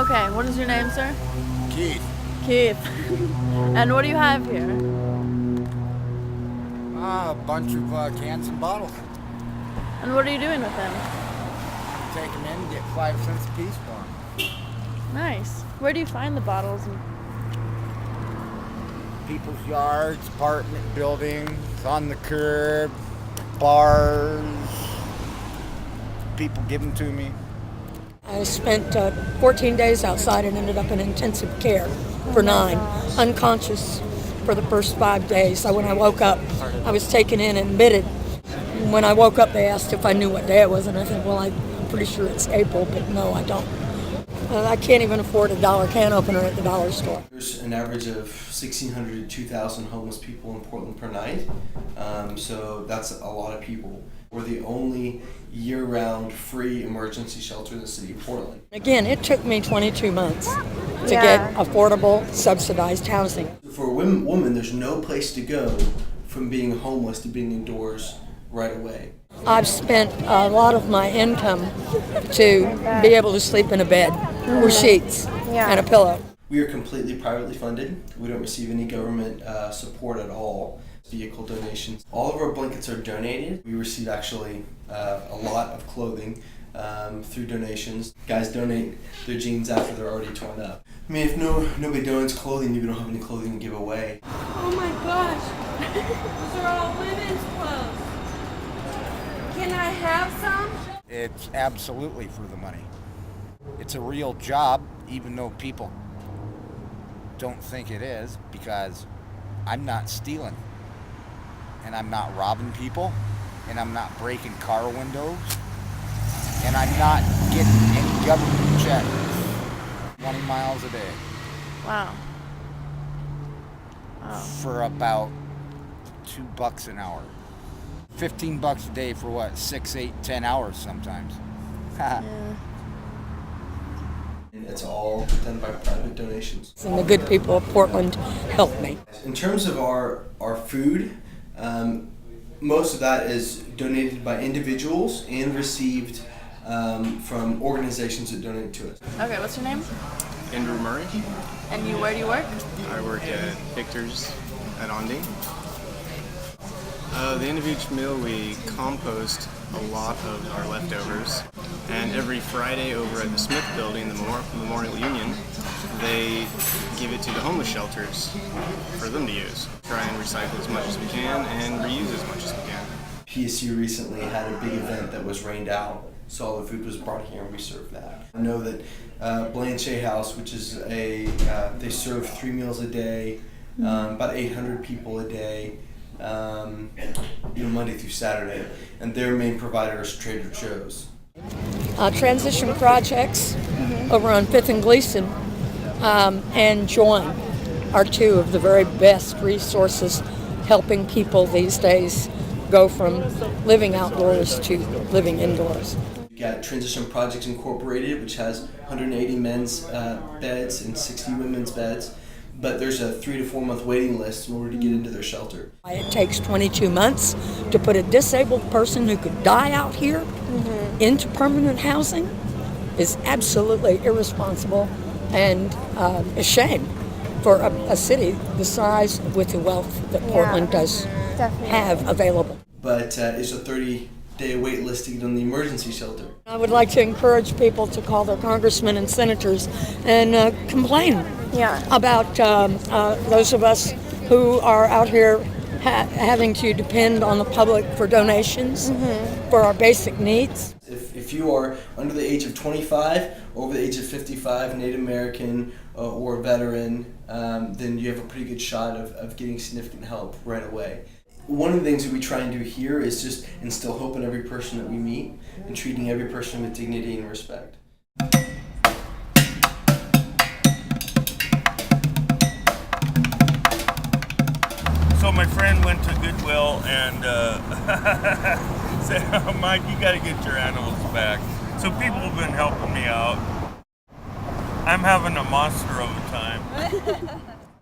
Okay, what is your name, sir? Keith. Keith. And what do you have here? A bunch of cans and bottles. And what are you doing with them? Take them in and get 5 cents a piece for them. Nice. Where do you find the bottles? People's yards, apartment buildings, on the curb, bars. People give them to me. I spent 14 days outside and ended up in intensive care for 9, unconscious for the first 5 days. So when I woke up, I was taken in and admitted. When I woke up, they asked if I knew what day it was, and I said, well, I'm pretty sure it's April, but no, I don't. I can't even afford a dollar can opener at the dollar store. There's an average of 1,600 to 2,000 homeless people in Portland per night, so that's a lot of people. We're the only year-round free emergency shelter in the city of Portland. Again, it took me 22 months to get affordable, subsidized housing. For a woman, there's no place to go from being homeless to being indoors right away. I've spent a lot of my income to be able to sleep in a bed with sheets and a pillow. We are completely privately funded. We don't receive any government support at all. Vehicle donations. All of our blankets are donated. We receive actually a lot of clothing through donations. Guys donate their jeans after they're already torn up. I mean, if nobody donates clothing, you don't have any clothing to give away. Oh my gosh, those are all women's clothes. Can I have some? It's absolutely for the money. It's a real job, even though people don't think it is, because I'm not stealing. And I'm not robbing people, and I'm not breaking car windows, and I'm not getting any government checks 20 miles a day. Wow. For about $2 an hour. $15 a day for what? 6, 8, 10 hours sometimes. And it's all done by private donations. And the good people of Portland helped me. In terms of our food, most of that is donated by individuals and received from organizations that donate to us. Okay, what's your name? Andrew Murray. And where do you work? I work at Victor's at Onding. The end of each meal we compost a lot of our leftovers, and every Friday over at the Smith Building, the Memorial Union, they give it to the homeless shelters for them to use. Try and recycle as much as we can and reuse as much as we can. PSU recently had a big event that was rained out, so all the food was brought here and we served that. I know that Blanche House, which is they serve 3 meals a day, about 800 people a day, Monday through Saturday, and their main provider is Trader Joe's. Transition projects over on 5th and Gleason and Join are 2 of the very best resources helping people these days go from living outdoors to living indoors. We've got Transition Projects Incorporated, which has 180 men's beds and 60 women's beds, but there's a 3 to 4 month waiting list in order to get into their shelter. It takes 22 months to put a disabled person who could die out here into permanent housing is absolutely irresponsible and a shame for a city the size with the wealth that Portland does have available. But it's a 30-day wait list to get on the emergency shelter. I would like to encourage people to call their congressmen and senators and complain about those of us who are out here having to depend on the public for donations for our basic needs. If you are under the age of 25, over the age of 55, Native American or veteran, then you have a pretty good shot of getting significant help right away. One of the things that we try and do here is just instill hope in every person that we meet and treating every person with dignity and respect. So my friend went to Goodwill and said, oh, Mike, you got to get your animals back. So people have been helping me out. I'm having a monster of a time.